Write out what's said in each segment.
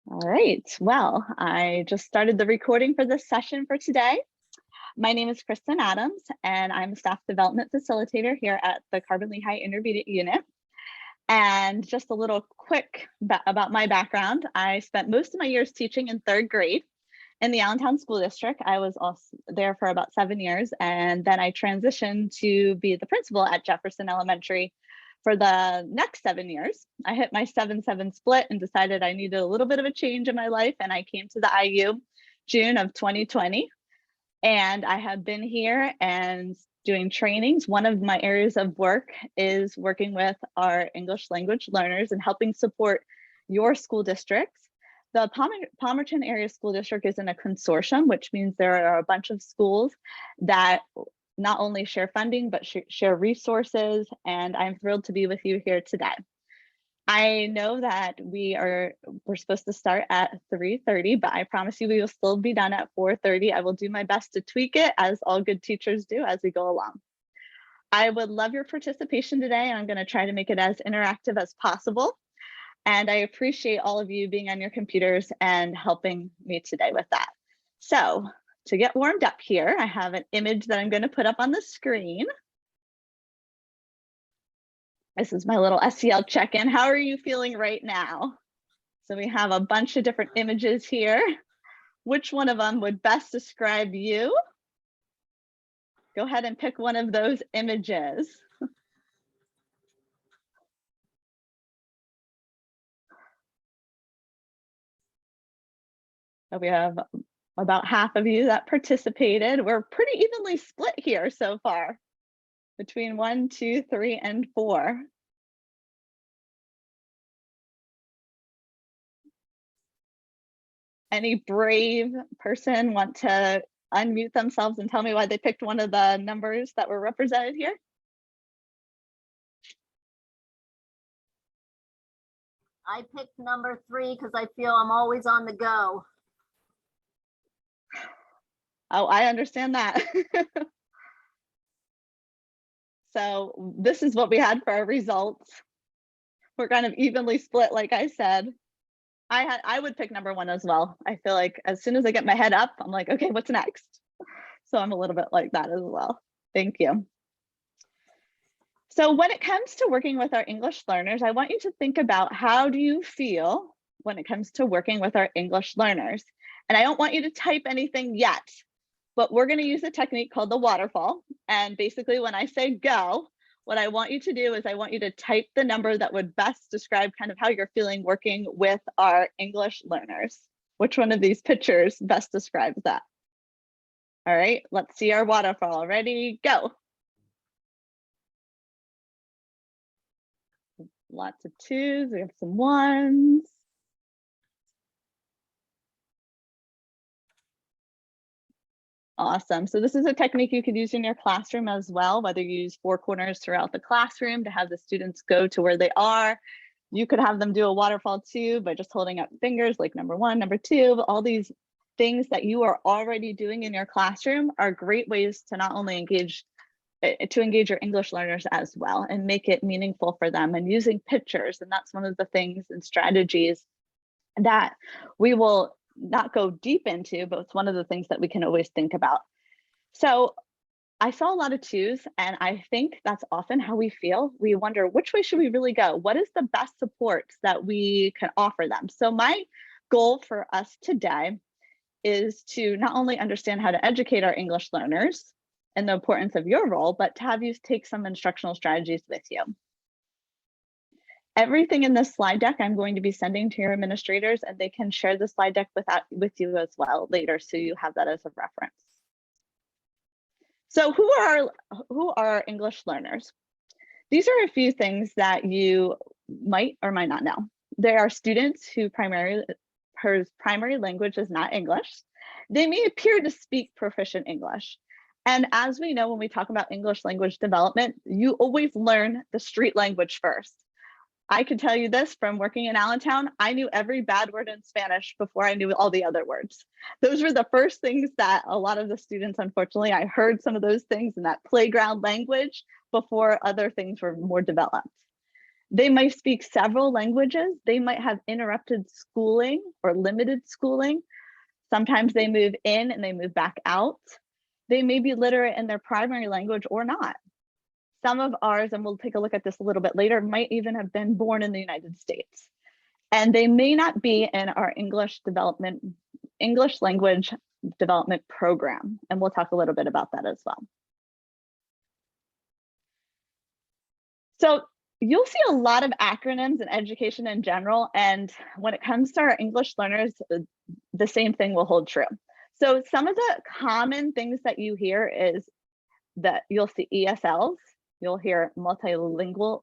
All right, well, I just started the recording for this session for today. My name is Kristen Adams, and I'm a staff development facilitator here at the Carbon Lehigh Intermediate Unit. And just a little quick about my background. I spent most of my years teaching in third grade in the Allentown School District. I was also there for about 7 years, and then I transitioned to be the principal at Jefferson Elementary for the next 7 years. I hit my 7-7 split and decided I needed a little bit of a change in my life, and I came to the IU June of 2020. And I have been here and doing trainings. One of my areas of work is working with our English language learners and helping support your school districts. The Palmerton Area School District is in a consortium, which means there are a bunch of schools that not only share funding, but share resources. And I'm thrilled to be with you here today. I know that we're supposed to start at 3:30, but I promise you we will still be done at 4:30. I will do my best to tweak it, as all good teachers do, as we go along. I would love your participation today. I'm going to try to make it as interactive as possible. And I appreciate all of you being on your computers and helping me today with that. So to get warmed up here, I have an image that I'm going to put up on the screen. This is my little SEL check-in. How are you feeling right now? So we have a bunch of different images here. Which one of them would best describe you? Go ahead and pick one of those images. So we have about half of you that participated. We're pretty evenly split here so far between 1, 2, 3, and 4. Any brave person want to unmute themselves and tell me why they picked one of the numbers that were represented here? I picked number 3 because I feel I'm always on the go. Oh, I understand that. So this is what we had for our results. We're kind of evenly split, like I said. I would pick number 1 as well. I feel like as soon as I get my head up, I'm like, okay, what's next? So I'm a little bit like that as well. Thank you. So when it comes to working with our English learners, I want you to think about, how do you feel when it comes to working with our English learners? And I don't want you to type anything yet, but we're going to use a technique called the waterfall. And basically when I say go, what I want you to do is I want you to type the number that would best describe kind of how you're feeling working with our English learners. Which one of these pictures best describes that? All right, let's see our waterfall. Ready, go. Lots of 2s, we have some 1s. Awesome. So this is a technique you could use in your classroom as well, whether you use 4 corners throughout the classroom to have the students go to where they are. You could have them do a waterfall too by just holding up fingers, like number 1, number 2. All these things that you are already doing in your classroom are great ways to not only engage your English learners as well and make it meaningful for them, and using pictures. And that's one of the things and strategies that we will not go deep into, but it's one of the things that we can always think about. So I saw a lot of 2s, and I think that's often how we feel. We wonder, which way should we really go? What is the best supports that we can offer them? So my goal for us today is to not only understand how to educate our English learners and the importance of your role, but to have you take some instructional strategies with you. Everything in this slide deck I'm going to be sending to your administrators, and they can share the slide deck with you as well later, so you have that as a reference. So who are our English learners? These are a few things that you might or might not know. There are students whose primary language is not English. They may appear to speak proficient English. And as we know, when we talk about English language development, you always learn the street language first. I can tell you this from working in Allentown, I knew every bad word in Spanish before I knew all the other words. Those were the first things that a lot of the students, unfortunately, I heard some of those things in that playground language before other things were more developed. They might speak several languages. They might have interrupted schooling or limited schooling. Sometimes they move in and they move back out. They may be literate in their primary language or not. Some of ours, and we'll take a look at this a little bit later, might even have been born in the United States. And they may not be in our English language development program. And we'll talk a little bit about that as well. So you'll see a lot of acronyms in education in general. And when it comes to our English learners, the same thing will hold true. So some of the common things that you hear is that you'll see ESLs, you'll hear multilingual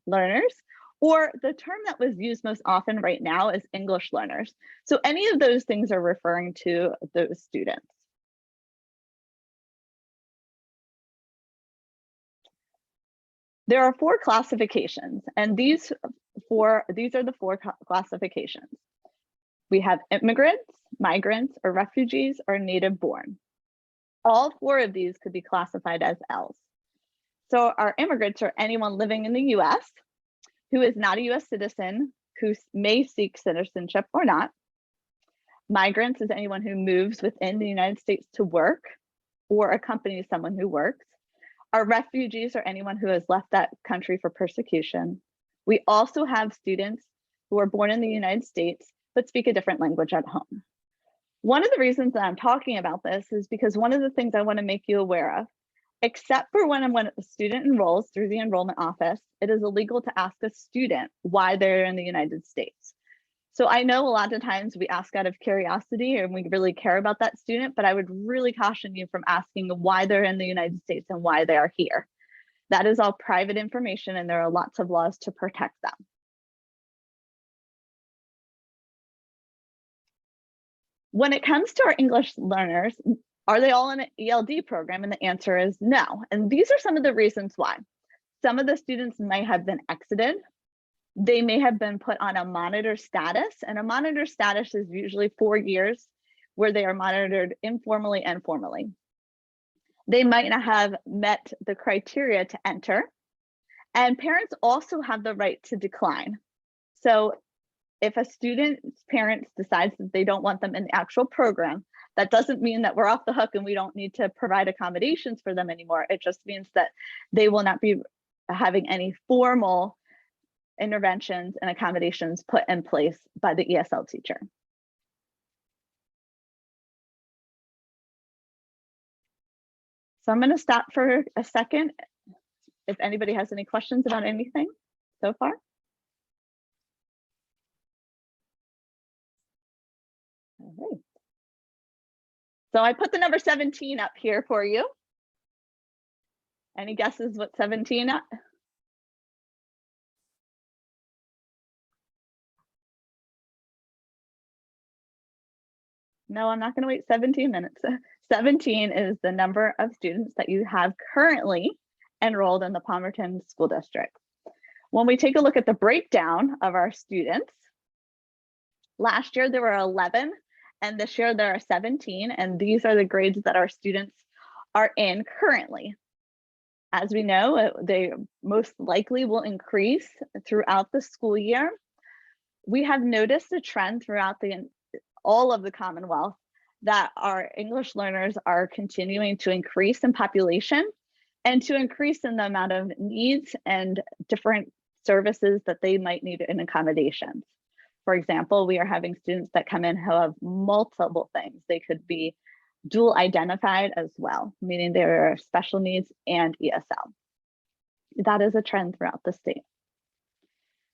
learners, or the term that was used most often right now is English learners. So any of those things are referring to those students. There are 4 classifications, and these are the 4 classifications. We have immigrants, migrants, or refugees, or native born. All 4 of these could be classified as Ls. So our immigrants are anyone living in the US who is not a US citizen, who may seek citizenship or not. Migrants is anyone who moves within the United States to work or accompanies someone who works. Our refugees are anyone who has left that country for persecution. We also have students who are born in the United States but speak a different language at home. One of the reasons that I'm talking about this is because one of the things I want to make you aware of, except for when a student enrolls through the enrollment office, it is illegal to ask a student why they're in the United States. So I know a lot of times we ask out of curiosity and we really care about that student, but I would really caution you from asking why they're in the United States and why they are here. That is all private information and there are lots of laws to protect them. When it comes to our English learners, are they all in an ELD program? And the answer is no. And these are some of the reasons why. Some of the students might have been exited. They may have been put on a monitor status, and a monitor status is usually 4 years where they are monitored informally and formally. They might not have met the criteria to enter, and parents also have the right to decline. So if a student's parents decides that they don't want them in the actual program, that doesn't mean that we're off the hook and we don't need to provide accommodations for them anymore. It just means that they will not be having any formal interventions and accommodations put in place by the ESL teacher. So I'm going to stop for a second if anybody has any questions about anything so far. All right. So I put the number 17 up here for you. Any guesses what 17 at? No, I'm not going to wait 17 minutes. 17 is the number of students that you have currently enrolled in the Palmerton School District. When we take a look at the breakdown of our students, last year there were 11, and this year there are 17, and these are the grades that our students are in currently. As we know, they most likely will increase throughout the school year. We have noticed a trend throughout all of the Commonwealth that our English learners are continuing to increase in population and to increase in the amount of needs and different services that they might need in accommodations. For example, we are having students that come in who have multiple things. They could be dual identified as well, meaning they are special needs and ESL. That is a trend throughout the state.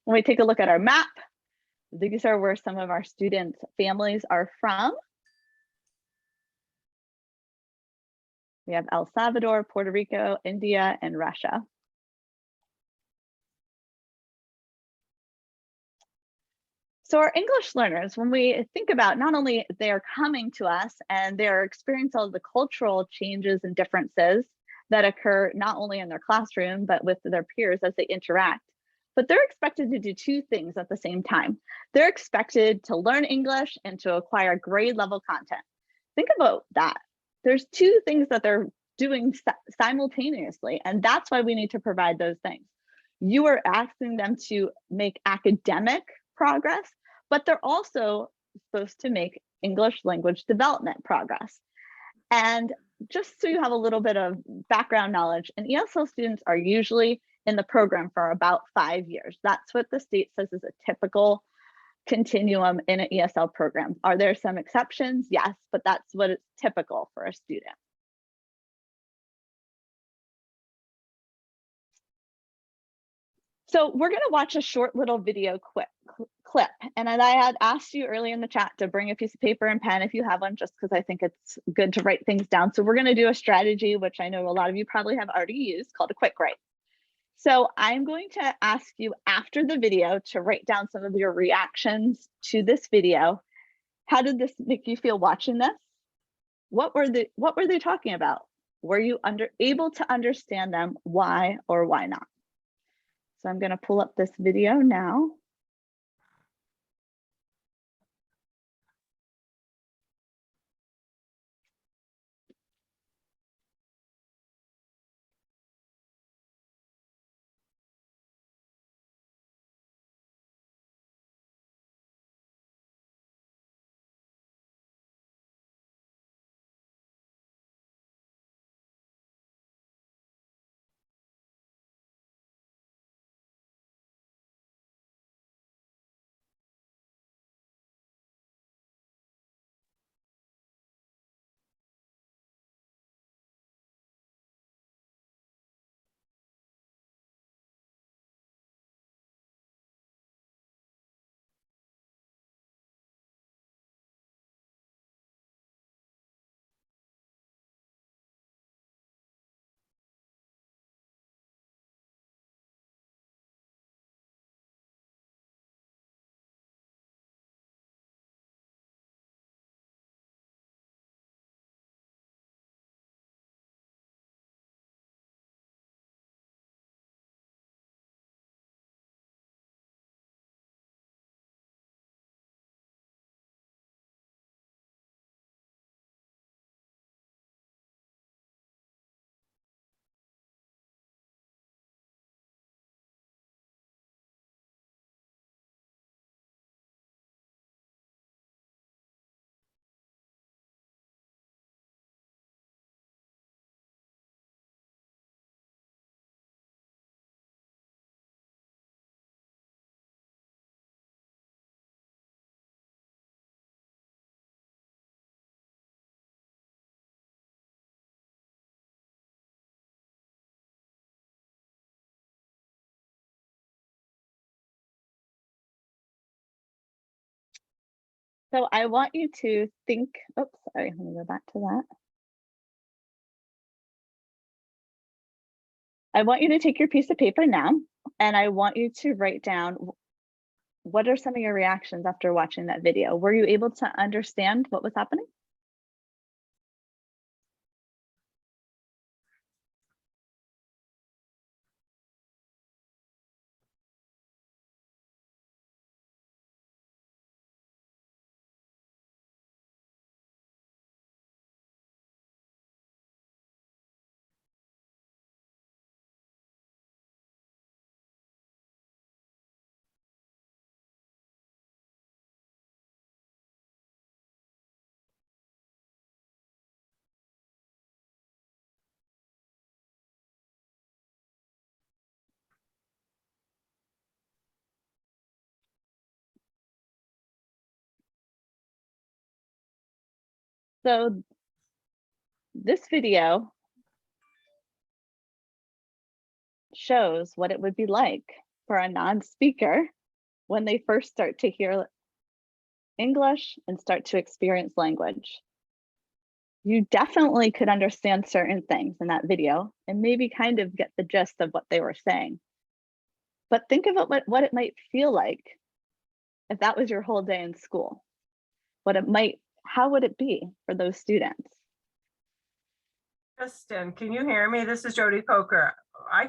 When we take a look at our map, these are where some of our students' families are from. We have El Salvador, Puerto Rico, India, and Russia. So our English learners, when we think about not only they are coming to us and they're experiencing all the cultural changes and differences that occur not only in their classroom, but with their peers as they interact, but they're expected to do 2 things at the same time. They're expected to learn English and to acquire grade level content. Think about that. There's 2 things that they're doing simultaneously, and that's why we need to provide those things. You are asking them to make academic progress, but they're also supposed to make English language development progress. And just so you have a little bit of background knowledge, and ESL students are usually in the program for about 5 years. That's what the state says is a typical continuum in an ESL program. Are there some exceptions? Yes, but that's what is typical for a student. So we're going to watch a short little video clip. And I had asked you earlier in the chat to bring a piece of paper and pen if you have one, just because I think it's good to write things down. So we're going to do a strategy, which I know a lot of you probably have already used, called a quick write. So I'm going to ask you after the video to write down some of your reactions to this video. How did this make you feel watching this? What were they talking about? Were you able to understand them? Why or why not? So I'm going to pull up this video now. So I want you to think, oops, sorry, let me go back to that. I want you to take your piece of paper now, and I want you to write down what are some of your reactions after watching that video. Were you able to understand what was happening? So this video shows what it would be like for a non-speaker when they first start to hear English and start to experience language. You definitely could understand certain things in that video and maybe kind of get the gist of what they were saying. But think about what it might feel like if that was your whole day in school. How would it be for those students? Kristen, can you hear me? This is Jody Coker.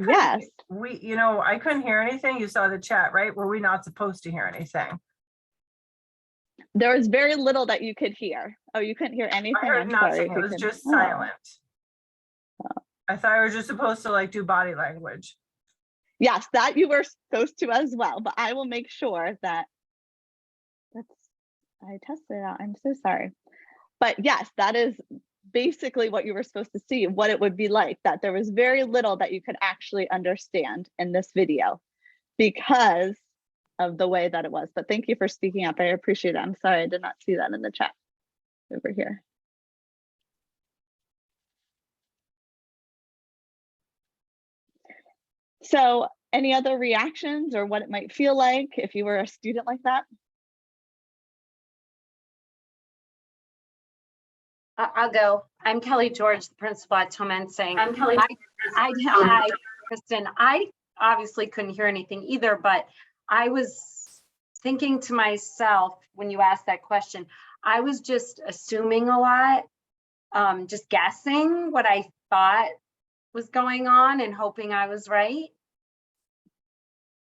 Yes. I couldn't hear anything. You saw the chat, right? Were we not supposed to hear anything? There was very little that you could hear. Oh, you couldn't hear anything? I heard I'm nothing. sorry. It was just silent. Oh. I thought I was just supposed to like do body language. Yes, that you were supposed to as well, but I will make sure that I tested it out. I'm so sorry. But yes, that is basically what you were supposed to see, what it would be like, that there was very little that you could actually understand in this video because of the way that it was. But thank you for speaking up. I appreciate it. I'm sorry I did not see that in the chat over here. So any other reactions or what it might feel like if you were a student like that? I'll go. I'm Kelly George, the principal at Tomensing. I'm Kelly. Hi, Kristen. I obviously couldn't hear anything either, but I was thinking to myself when you asked that question, I was just assuming a lot, just guessing what I thought was going on and hoping I was right.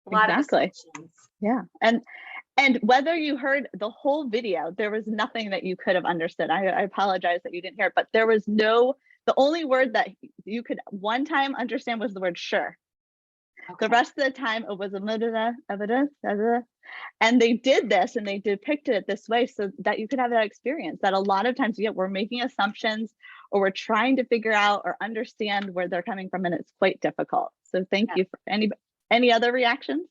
A lot of assumptions. Yeah. And whether you heard the whole video, there was nothing that you could have understood. I apologize that you didn't hear it, but there was the only word that you could one time understand was the word sure. Okay. The rest of the time it was and they did this and they depicted it this way so that you could have that experience that a lot of times we're making assumptions or we're trying to figure out or understand where they're coming from, and it's quite difficult. So thank you. For any other reactions?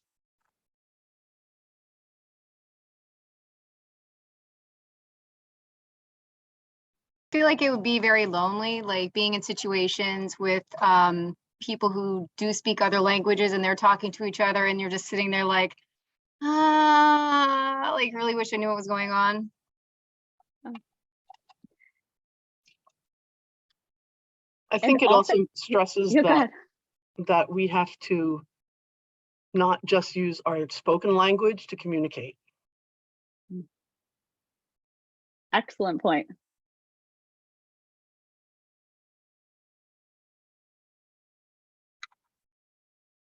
I feel like it would be very lonely, like being in situations with people who do speak other languages and they're talking to each other and you're just sitting there like really wish I knew what was going on. I think it also stresses that we have to not just use our spoken language to communicate. Excellent point.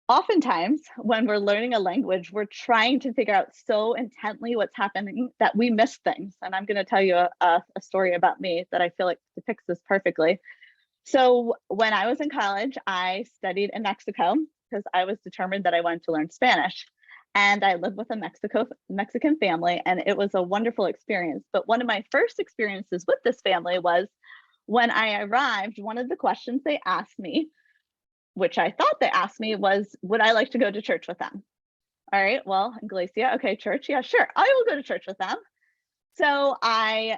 Oftentimes, when we're learning a language, we're trying to figure out so intently what's happening that we miss things. And I'm going to tell you a story about me that I feel like depicts this perfectly. So when I was in college, I studied in Mexico because I was determined that I wanted to learn Spanish. And I lived with a Mexican family, and it was a wonderful experience. But one of my first experiences with this family was when I arrived, one of the questions they asked me, which I thought they asked me, was, would I like to go to church with them? All right, well, Galicia, okay, church, yeah, sure, I will go to church with them. So I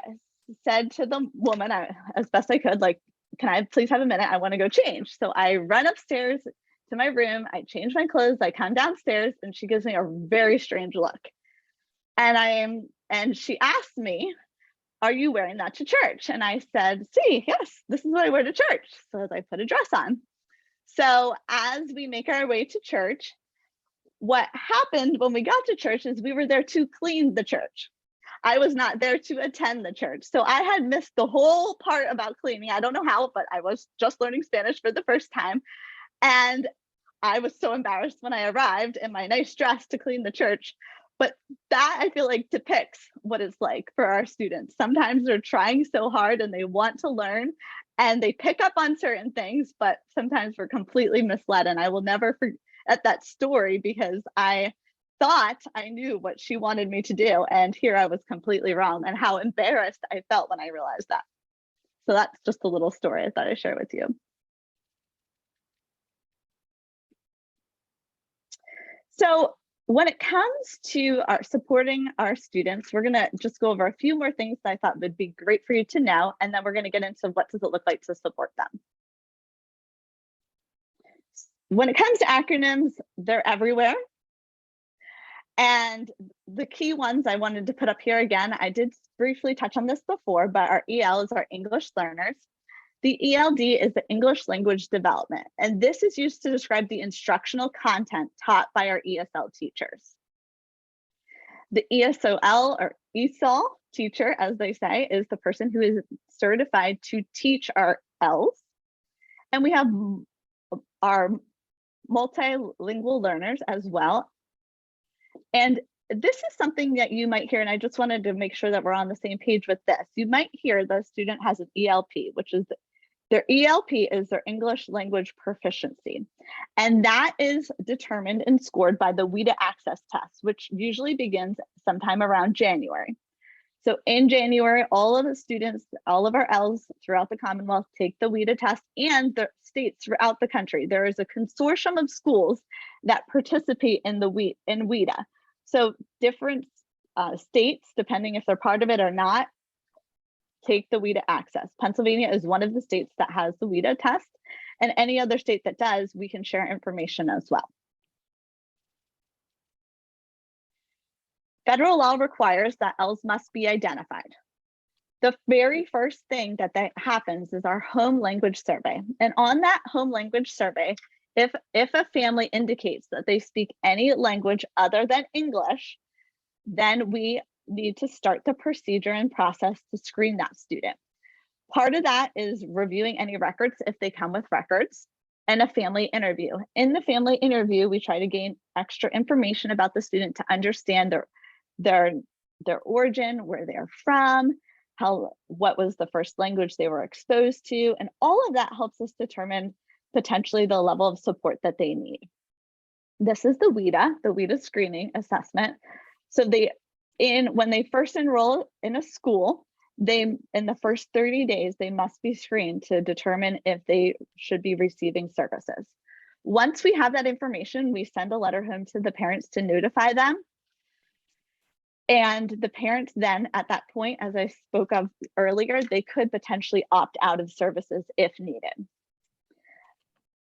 said to the woman, as best I could, like, can I please have a minute? I want to go change. So I run upstairs to my room, I change my clothes, I come downstairs, and she gives me a very strange look. And she asked me, are you wearing that to church? And I said, see, yes, this is what I wear to church. So I put a dress on. So as we make our way to church, what happened when we got to church is we were there to clean the church. I was not there to attend the church. So I had missed the whole part about cleaning. I don't know how, but I was just learning Spanish for the first time. And I was so embarrassed when I arrived in my nice dress to clean the church. But that, I feel like, depicts what it's like for our students. Sometimes they're trying so hard and they want to learn and they pick up on certain things, but sometimes we're completely misled. And I will never forget that story because I thought I knew what she wanted me to do. And here I was completely wrong, and how embarrassed I felt when I realized that. So that's just a little story I thought I'd share with you. So when it comes to supporting our students, we're going to just go over a few more things that I thought would be great for you to know, and then we're going to get into what does it look like to support them. When it comes to acronyms, they're everywhere. And the key ones I wanted to put up here again, I did briefly touch on this before, but our EL is our English learners. The ELD is the English language development, and this is used to describe the instructional content taught by our ESL teachers. The ESOL or ESOL teacher, as they say, is the person who is certified to teach our Ls. And we have our multilingual learners as well. And this is something that you might hear, and I just wanted to make sure that we're on the same page with this. You might hear the student has an ELP, which is Their ELP is their English language proficiency. And that is determined and scored by the WIDA access test, which usually begins sometime around January. So in January, all of the students, all of our Ls throughout the Commonwealth take the WIDA test, and the states throughout the country. There is a consortium of schools that participate in WIDA. So different states, depending if they're part of it or not, take the WIDA access. Pennsylvania is one of the states that has the WIDA test, and any other state that does, we can share information as well. Federal law requires that Ls must be identified. The very first thing that happens is our home language survey. And on that home language survey, if a family indicates that they speak any language other than English, then we need to start the procedure and process to screen that student. Part of that is reviewing any records if they come with records, and a family interview. In the family interview, we try to gain extra information about the student to understand their origin, where they're from, what was the first language they were exposed to, and all of that helps us determine potentially the level of support that they need. This is the WIDA screening assessment. So when they first enroll in a school, in the first 30 days, they must be screened to determine if they should be receiving services. Once we have that information, we send a letter home to the parents to notify them. And the parents then, at that point, as I spoke of earlier, they could potentially opt out of services if needed.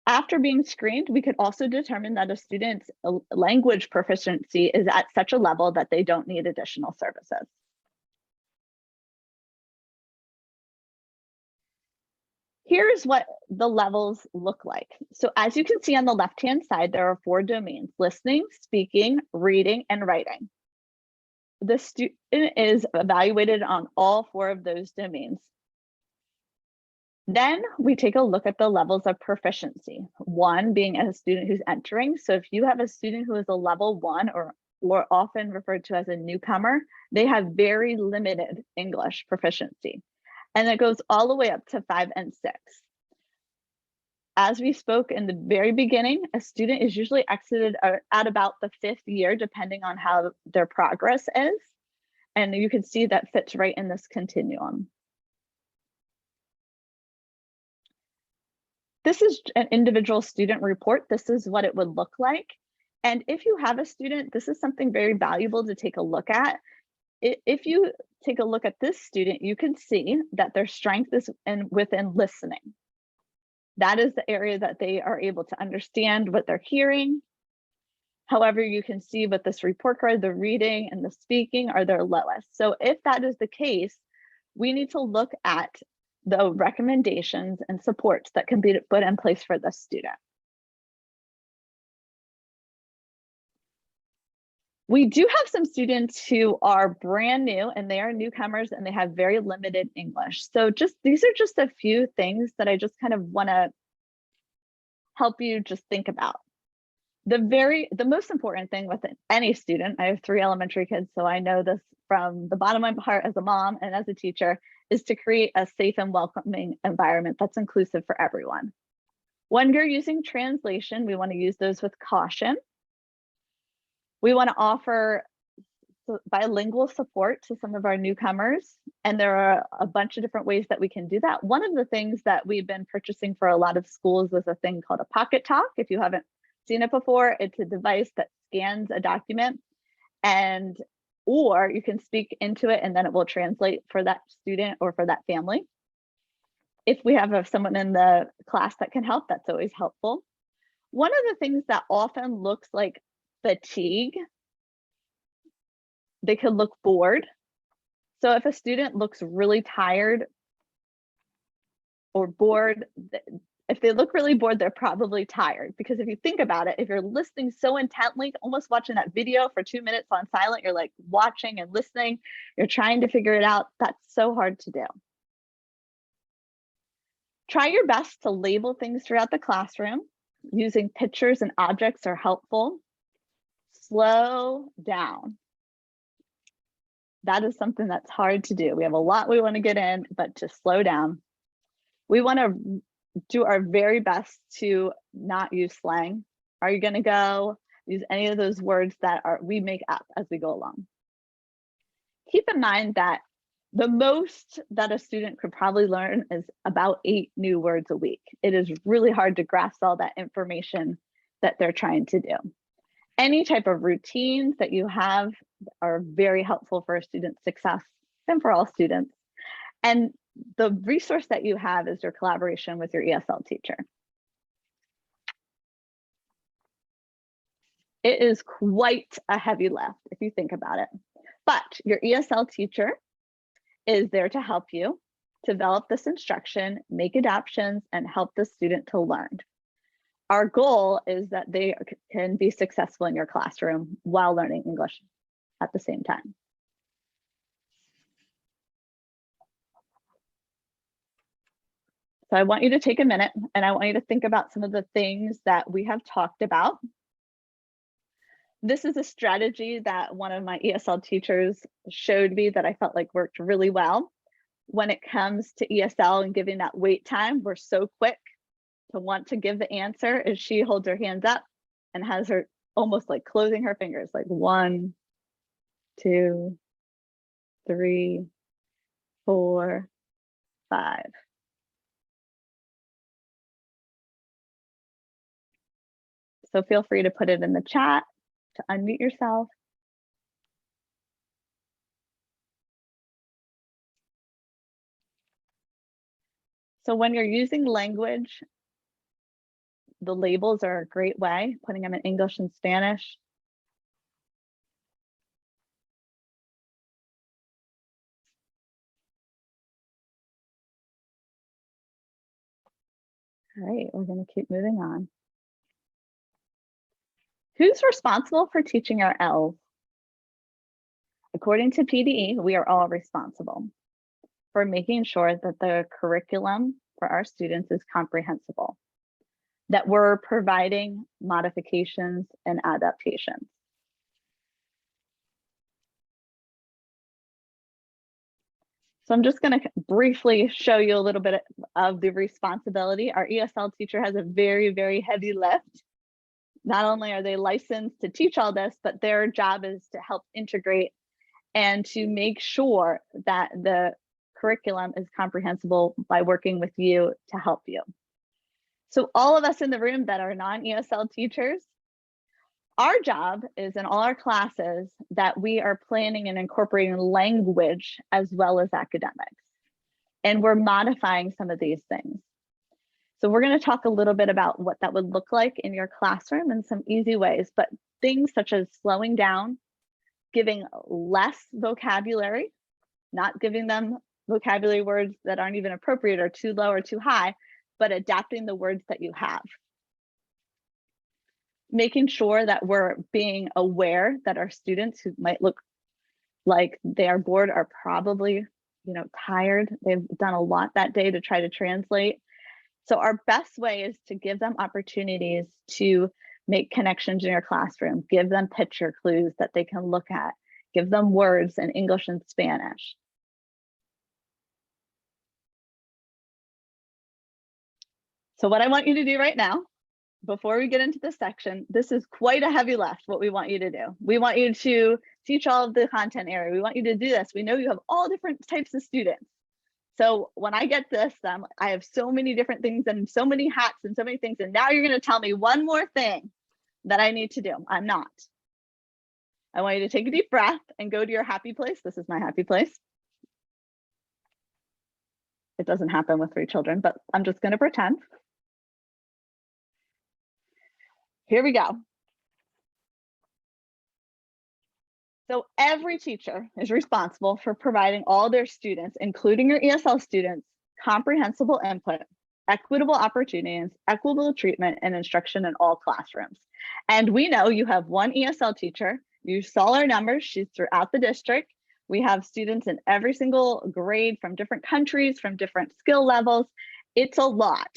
After being screened, we could also determine that a student's language proficiency is at such a level that they don't need additional services. Here's what the levels look like. So as you can see on the left-hand side, there are 4 domains: listening, speaking, reading, and writing. The student is evaluated on all 4 of those domains. Then we take a look at the levels of proficiency. 1 being a student who's entering. So if you have a student who is a level 1 or often referred to as a newcomer, they have very limited English proficiency. And it goes all the way up to 5 and 6. As we spoke in the very beginning, a student is usually exited at about the 5th year, depending on how their progress is. And you can see that fits right in this continuum. This is an individual student report. This is what it would look like. And if you have a student, this is something very valuable to take a look at. If you take a look at this student, you can see that their strength is within listening. That is the area that they are able to understand what they're hearing. However, you can see with this report card, the reading and the speaking are their lowest. So if that is the case, we need to look at the recommendations and supports that can be put in place for the student. We do have some students who are brand new and they are newcomers and they have very limited English. So these are just a few things that I just kind of want to help you just think about. The most important thing with any student, I have 3 elementary kids, so I know this from the bottom of my heart as a mom and as a teacher, is to create a safe and welcoming environment that's inclusive for everyone. When you're using translation, we want to use those with caution. We want to offer bilingual support to some of our newcomers, and there are a bunch of different ways that we can do that. One of the things that we've been purchasing for a lot of schools is a thing called a Pocket Talk. If you haven't seen it before, it's a device that scans a document, or you can speak into it and then it will translate for that student or for that family. If we have someone in the class that can help, that's always helpful. One of the things that often looks like fatigue, they could look bored. So if a student looks really tired or bored, if they look really bored, they're probably tired. Because if you think about it, if you're listening so intently, almost watching that video for 2 minutes on silent, you're like watching and listening, you're trying to figure it out. That's so hard to do. Try your best to label things throughout the classroom. Using pictures and objects are helpful. Slow down. That is something that's hard to do. We have a lot we want to get in, but just slow down. We want to do our very best to not use slang. Are you going to go use any of those words that we make up as we go along? Keep in mind that the most that a student could probably learn is about 8 new words a week. It is really hard to grasp all that information that they're trying to do. Any type of routines that you have are very helpful for a student's success and for all students. And the resource that you have is your collaboration with your ESL teacher. It is quite a heavy lift if you think about it, but your ESL teacher is there to help you develop this instruction, make adaptations, and help the student to learn. Our goal is that they can be successful in your classroom while learning English at the same time. So I want you to take a minute and I want you to think about some of the things that we have talked about. This is a strategy that one of my ESL teachers showed me that I felt like worked really well. When it comes to ESL and giving that wait time, we're so quick to want to give the answer as she holds her hands up and has her almost like closing her fingers, like 1, 2, 3, 4, 5. So feel free to put it in the chat, to unmute yourself. So when you're using language, the labels are a great way, putting them in English and Spanish. All right, we're going to keep moving on. Who's responsible for teaching our L's? According to PDE, we are all responsible for making sure that the curriculum for our students is comprehensible, that we're providing modifications and adaptations. So I'm just going to briefly show you a little bit of the responsibility. Our ESL teacher has a very, very heavy lift. Not only are they licensed to teach all this, but their job is to help integrate and to make sure that the curriculum is comprehensible by working with you to help you. So all of us in the room that are non-ESL teachers, our job is in all our classes that we are planning and incorporating language as well as academics. And we're modifying some of these things. So we're going to talk a little bit about what that would look like in your classroom in some easy ways, but things such as slowing down, giving less vocabulary, not giving them vocabulary words that aren't even appropriate or too low or too high, but adapting the words that you have. Making sure that we're being aware that our students who might look like they are bored are probably, tired. They've done a lot that day to try to translate. So our best way is to give them opportunities to make connections in your classroom, give them picture clues that they can look at, give them words in English and Spanish. So what I want you to do right now, before we get into this section, this is quite a heavy lift, what we want you to do. We want you to teach all of the content area. We want you to do this. We know you have all different types of students. So when I get this, I have so many different things and so many hats and so many things. And now you're going to tell me one more thing that I need to do. I'm not. I want you to take a deep breath and go to your happy place. This is my happy place. It doesn't happen with 3 children, but I'm just going to pretend. Here we go. So every teacher is responsible for providing all their students, including your ESL students, comprehensible input, equitable opportunities, equitable treatment, and instruction in all classrooms. And we know you have one ESL teacher. You saw our numbers. She's throughout the district. We have students in every single grade from different countries, from different skill levels. It's a lot.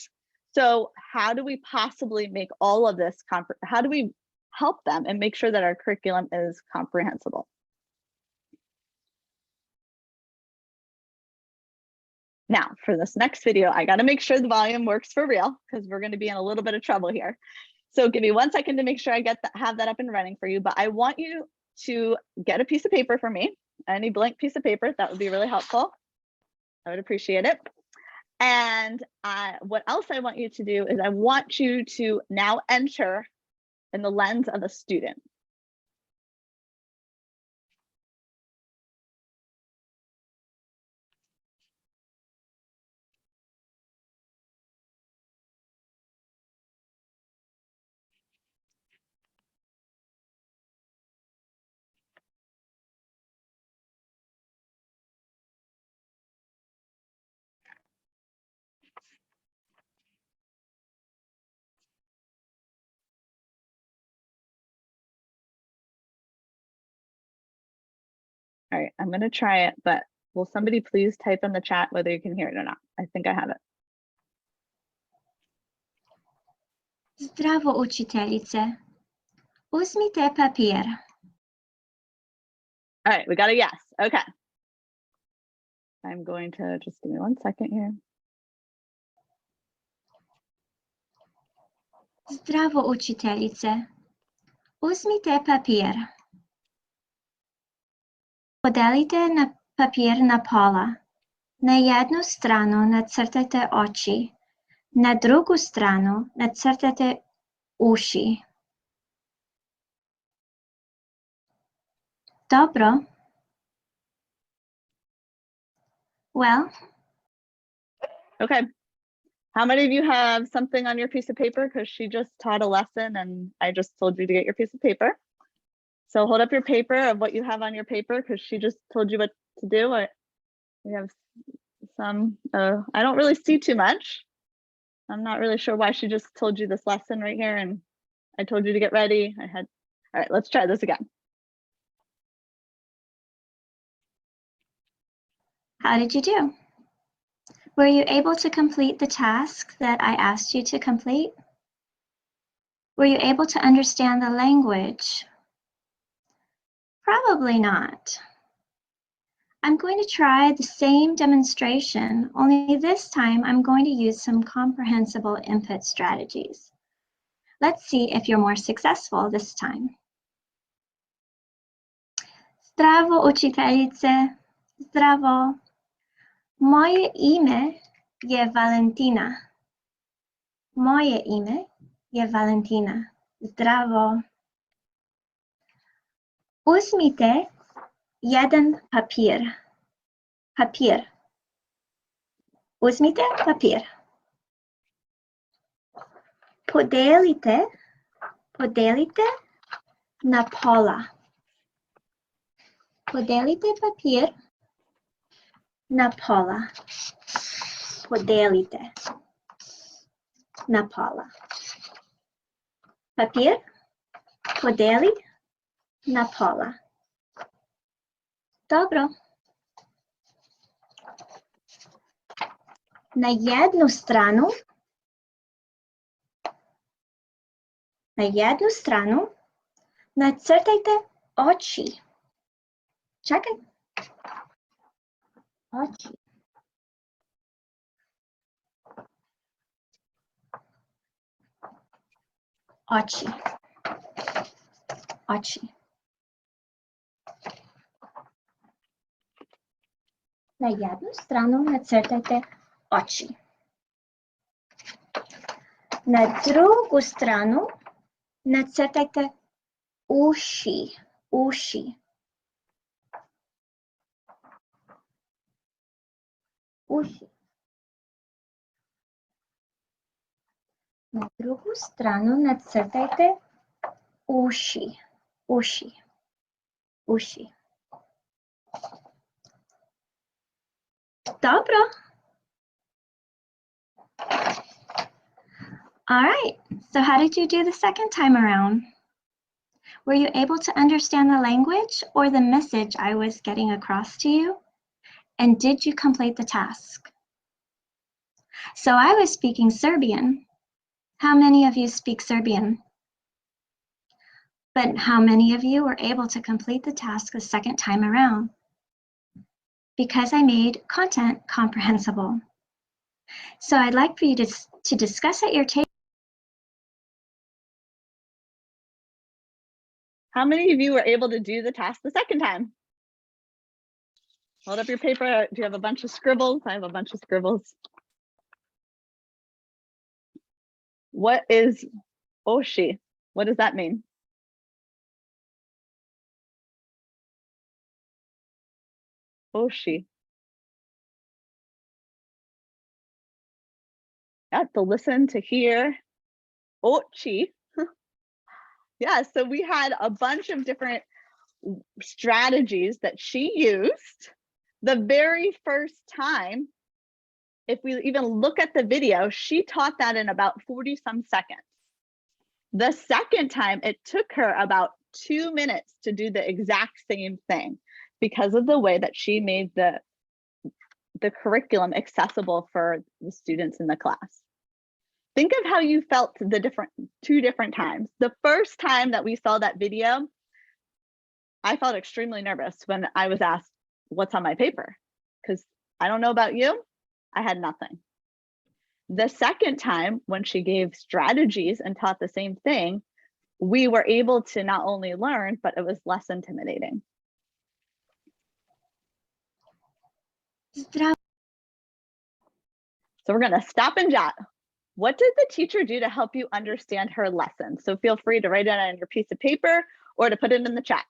So how do we possibly make all of this, how do we help them and make sure that our curriculum is comprehensible? Now for this next video, I got to make sure the volume works for real because we're going to be in a little bit of trouble here. So give me 1 second to make sure I have that up and running for you. But I want you to get a piece of paper for me, any blank piece of paper. That would be really helpful. I would appreciate it. And what else I want you to do is I want you to now enter in the lens of a student. All right, I'm going to try it, but will somebody please type in the chat whether you can hear it or not? I think I have it. Zdravo, učiteljice. Uzmite papir. All right, we got a yes. Okay. I'm going to just give me 1 second here. Zdravo, učiteljice. Uzmite papir. Podelite na papir na pola. Na jednu stranu nacrtajte oči. Na drugu stranu nacrtajte uši. Dobro. Well. Okay. How many of you have something on your piece of paper? Because she just taught a lesson and I just told you to get your piece of paper. So hold up your paper of what you have on your paper because she just told you what to do. We have some, I don't really see too much. I'm not really sure why she just told you this lesson right here and I told you to get ready. All right, let's try this again. How did you do? Were you able to complete the task that I asked you to complete? Were you able to understand the language? Probably not. I'm going to try the same demonstration, only this time I'm going to use some comprehensible input strategies. Let's see if you're more successful this time. Zdravo, učiteljice. Zdravo. Moje ime je Valentina. Moje ime je Valentina. Zdravo. Uzmite jedan papir. Papir. Uzmite papir. Podelite na pola. Podelite papir na pola. Podelite na pola. Papir podeli na pola. Dobro. Na jednu stranu nacrtajte oči. Čakaj. Oči. Oči. Oči. Na jednu stranu nacrtajte oči. Na drugu stranu nacrtajte uši. Uši. Uši. Na drugu stranu nacrtajte uši. Uši. Uši. Dobro. All right, so how did you do the second time around? Were you able to understand the language or the message I was getting across to you? And did you complete the task? So I was speaking Serbian. How many of you speak Serbian? But how many of you were able to complete the task the second time around? because I made content comprehensible. So I'd like for you to discuss at your table. How many of you were able to do the task the second time? Hold up your paper. Do you have a bunch of scribbles? I have a bunch of scribbles. What is oshi? What does that mean? Oshi. Yeah, to listen, to hear. Ochi. Yeah, so we had a bunch of different strategies that she used the very first time. If we even look at the video, she taught that in about 40 some seconds. The second time, it took her about 2 minutes to do the exact same thing because of the way that she made the curriculum accessible for the students in the class. Think of how you felt the two different times. The first time that we saw that video, I felt extremely nervous when I was asked what's on my paper, because I don't know about you, I had nothing. The second time, when she gave strategies and taught the same thing, we were able to not only learn, but it was less intimidating. So we're going to stop and jot. What did the teacher do to help you understand her lesson? So feel free to write it on your piece of paper or to put it in the chat.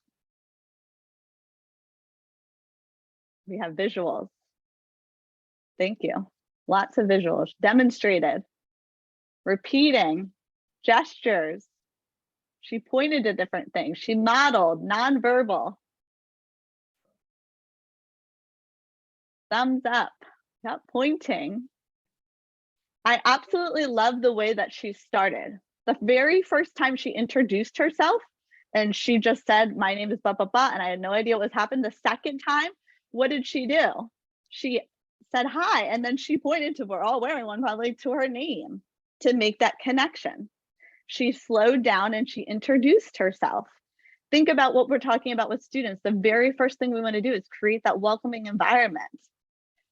We have visuals. Thank you. Lots of visuals. Demonstrated. Repeating. Gestures. She pointed to different things. She modeled. Nonverbal. Thumbs up. Yep, pointing. I absolutely love the way that she started. The very first time she introduced herself and she just said, my name is blah, blah, blah, and I had no idea what was happening. The second time, what did she do? She said hi, and then she pointed to, we're all wearing one, probably to her name to make that connection. She slowed down and she introduced herself. Think about what we're talking about with students. The very first thing we want to do is create that welcoming environment.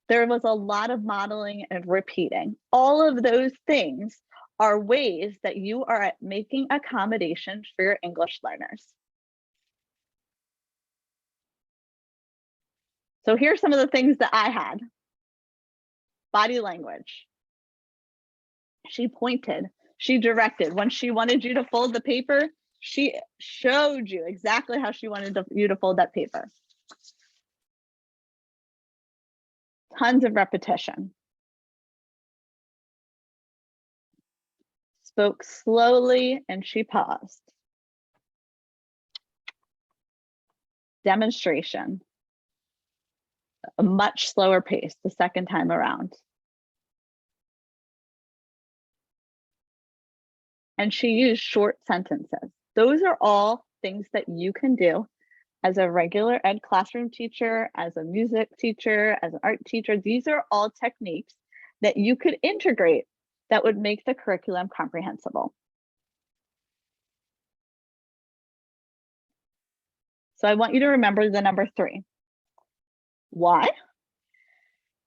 There was a lot of modeling and repeating. All of those things are ways that you are making accommodations for your English learners. So here's some of the things that I had. Body language. She pointed, she directed. When she wanted you to fold the paper, she showed you exactly how she wanted you to fold that paper. Tons of repetition. Spoke slowly and she paused. Demonstration. A much slower pace the second time around. And she used short sentences. Those are all things that you can do as a regular ed classroom teacher, as a music teacher, as an art teacher. These are all techniques that you could integrate that would make the curriculum comprehensible. So I want you to remember the number 3. Why?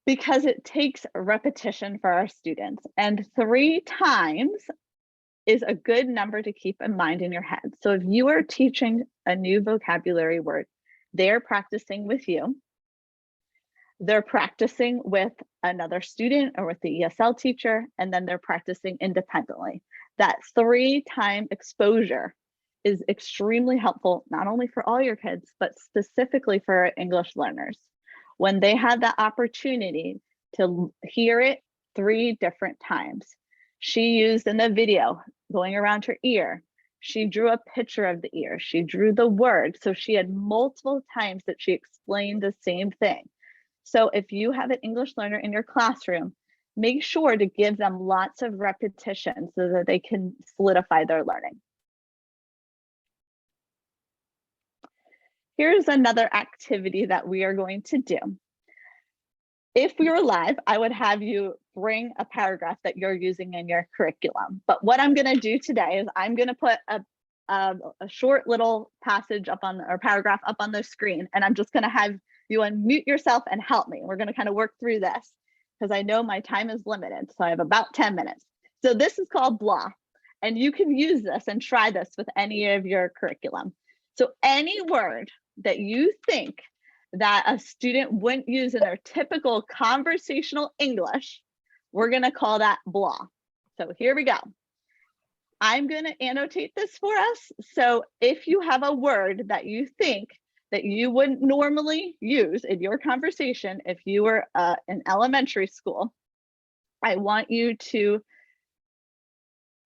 Because it takes repetition for our students, and 3 times is a good number to keep in mind in your head. So if you are teaching a new vocabulary word, they're practicing with you. They're practicing with another student or with the ESL teacher, and then they're practicing independently. That 3-time exposure is extremely helpful, not only for all your kids, but specifically for English learners. When they have that opportunity to hear it 3 different times. She used in the video, going around her ear, she drew a picture of the ear, she drew the word. So she had multiple times that she explained the same thing. So if you have an English learner in your classroom, make sure to give them lots of repetition so that they can solidify their learning. Here's another activity that we are going to do. If we were live, I would have you bring a paragraph that you're using in your curriculum. But what I'm going to do today is I'm going to put a short little passage up on, or paragraph up on the screen, and I'm just going to have you unmute yourself and help me. We're going to kind of work through this because I know my time is limited. So I have about 10 minutes. So this is called blah. And you can use this and try this with any of your curriculum. So any word that you think that a student wouldn't use in their typical conversational English, we're going to call that blah. So here we go. I'm going to annotate this for us. So if you have a word that you think that you wouldn't normally use in your conversation if you were in elementary school, I want you to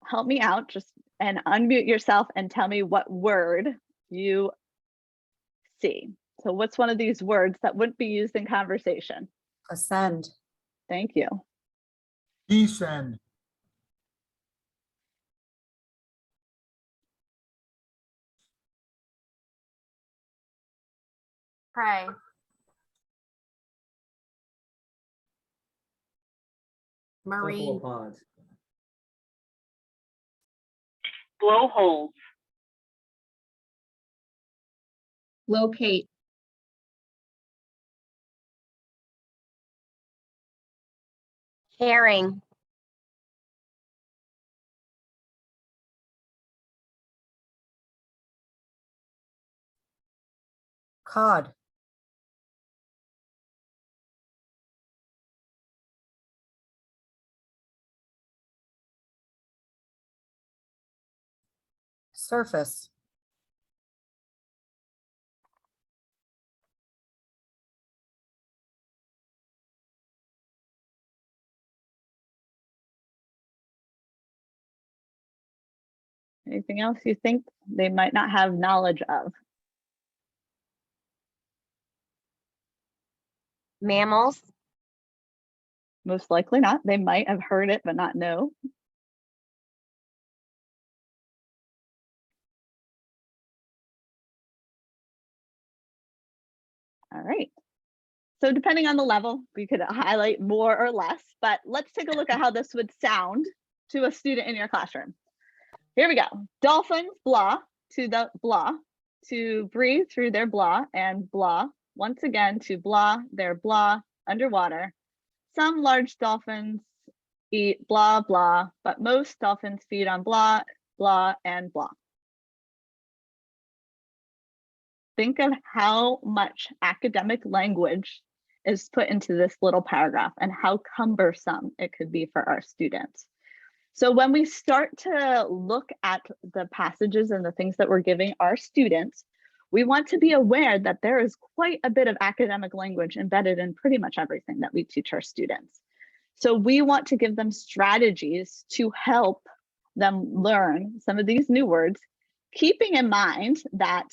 help me out and unmute yourself and tell me what word you see. So what's one of these words that wouldn't be used in conversation? Ascend. Thank you. Descend. Pray. Marine. Blowholes. Locate. Herring. Cod. Surface. Anything else you think they might not have knowledge of? Mammals. Most likely not. They might have heard it, but not know. All right. So depending on the level, we could highlight more or less, but let's take a look at how this would sound to a student in your classroom. Here we go. Dolphins, blah, to the blah, to breathe through their blah, and blah, once again, to blah, their blah, underwater. Some large dolphins eat blah, blah, but most dolphins feed on blah, blah, and blah. Think of how much academic language is put into this little paragraph and how cumbersome it could be for our students. So when we start to look at the passages and the things that we're giving our students, we want to be aware that there is quite a bit of academic language embedded in pretty much everything that we teach our students. So we want to give them strategies to help them learn some of these new words, keeping in mind that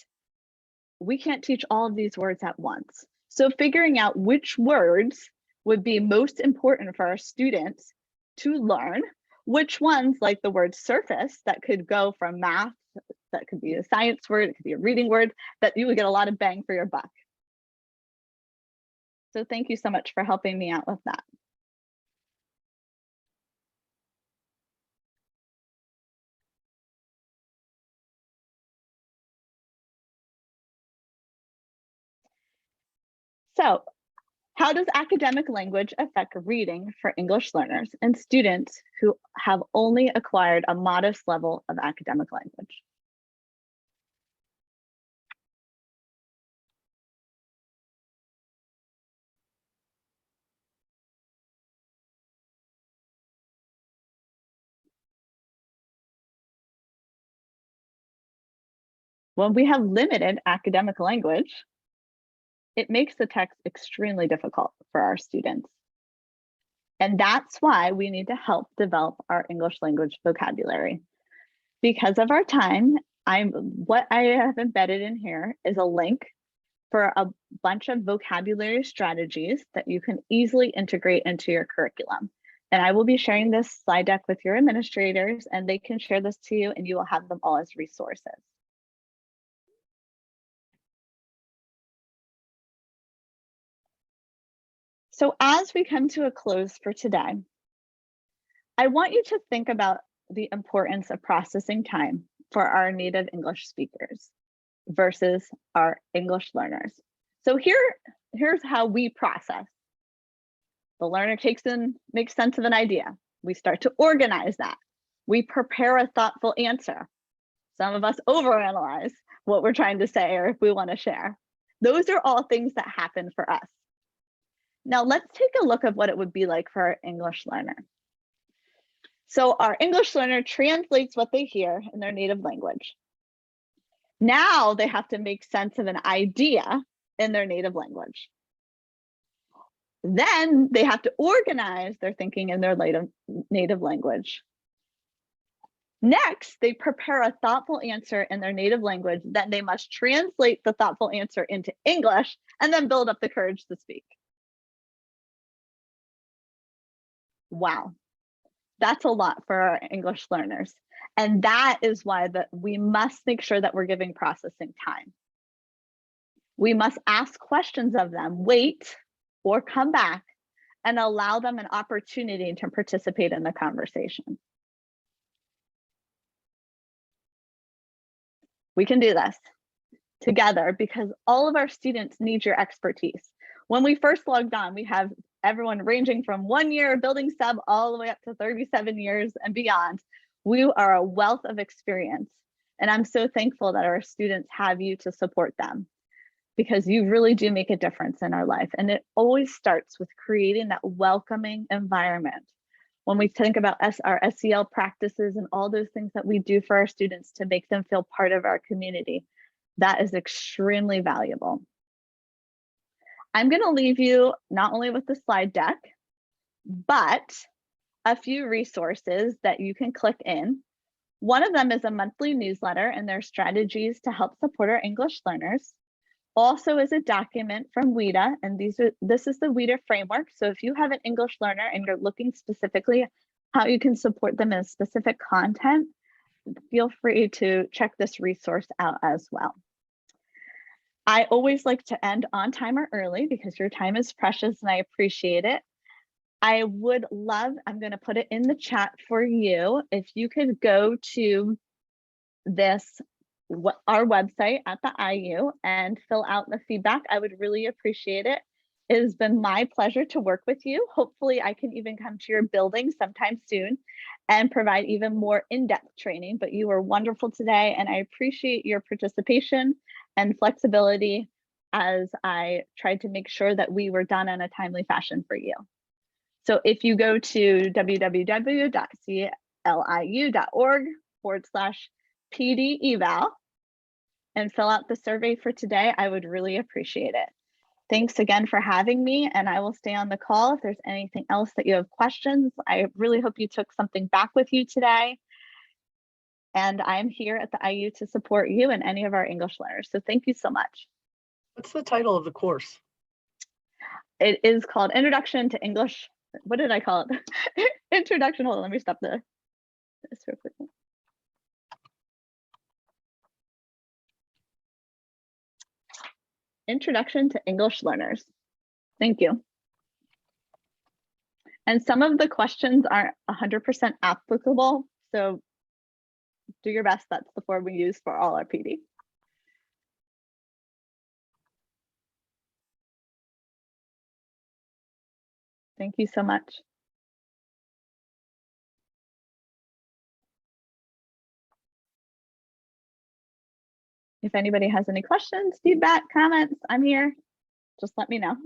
we can't teach all of these words at once. So figuring out which words would be most important for our students to learn, which ones, like the word surface, that could go from math, that could be a science word, it could be a reading word, that you would get a lot of bang for your buck. So thank you so much for helping me out with that. So how does academic language affect reading for English learners and students who have only acquired a modest level of academic language? When we have limited academic language, it makes the text extremely difficult for our students. And that's why we need to help develop our English language vocabulary. Because of our time, what I have embedded in here is a link for a bunch of vocabulary strategies that you can easily integrate into your curriculum. And I will be sharing this slide deck with your administrators, and they can share this to you, and you will have them all as resources. So as we come to a close for today, I want you to think about the importance of processing time for our native English speakers versus our English learners. So here here's how we process. The learner makes sense of an idea. We start to organize that. We prepare a thoughtful answer. Some of us overanalyze what we're trying to say or if we want to share. Those are all things that happen for us. Now let's take a look at what it would be like for our English learner. So our English learner translates what they hear in their native language. Now they have to make sense of an idea in their native language. Then they have to organize their thinking in their native language. Next, they prepare a thoughtful answer in their native language. Then they must translate the thoughtful answer into English and then build up the courage to speak. Wow, that's a lot for our English learners. And that is why we must make sure that we're giving processing time. We must ask questions of them, wait, or come back and allow them an opportunity to participate in the conversation. We can do this together because all of our students need your expertise. When we first logged on, we have everyone ranging from 1 year building sub all the way up to 37 years and beyond. We are a wealth of experience. And I'm so thankful that our students have you to support them because you really do make a difference in our life. And it always starts with creating that welcoming environment. When we think about our SEL practices and all those things that we do for our students to make them feel part of our community, that is extremely valuable. I'm going to leave you not only with the slide deck, but a few resources that you can click in. One of them is a monthly newsletter and their strategies to help support our English learners. Also is a document from WIDA, and this is the WIDA framework. So if you have an English learner and you're looking specifically how you can support them in specific content, feel free to check this resource out as well. I always like to end on time or early because your time is precious and I appreciate it. I would love, I'm going to put it in the chat for you. If you could go to our website at the IU and fill out the feedback, I would really appreciate it. It has been my pleasure to work with you. Hopefully I can even come to your building sometime soon and provide even more in-depth training, but you were wonderful today and I appreciate your participation and flexibility as I tried to make sure that we were done in a timely fashion for you. So if you go to www.cliu.org/PD-eval and fill out the survey for today, I would really appreciate it. Thanks again for having me, and I will stay on the call if there's anything else that you have questions. I really hope you took something back with you today. And I'm here at the IU to support you and any of our English learners. So thank you so much. What's the title of the course? It is called Introduction to English. What did I call it? Introduction. Hold on, let me stop this real quickly. Introduction to English Learners. Thank you. And some of the questions aren't 100% applicable, so do your best. That's the form we use for all our PD. Thank you so much. If anybody has any questions, feedback, comments, I'm here. Just let me know.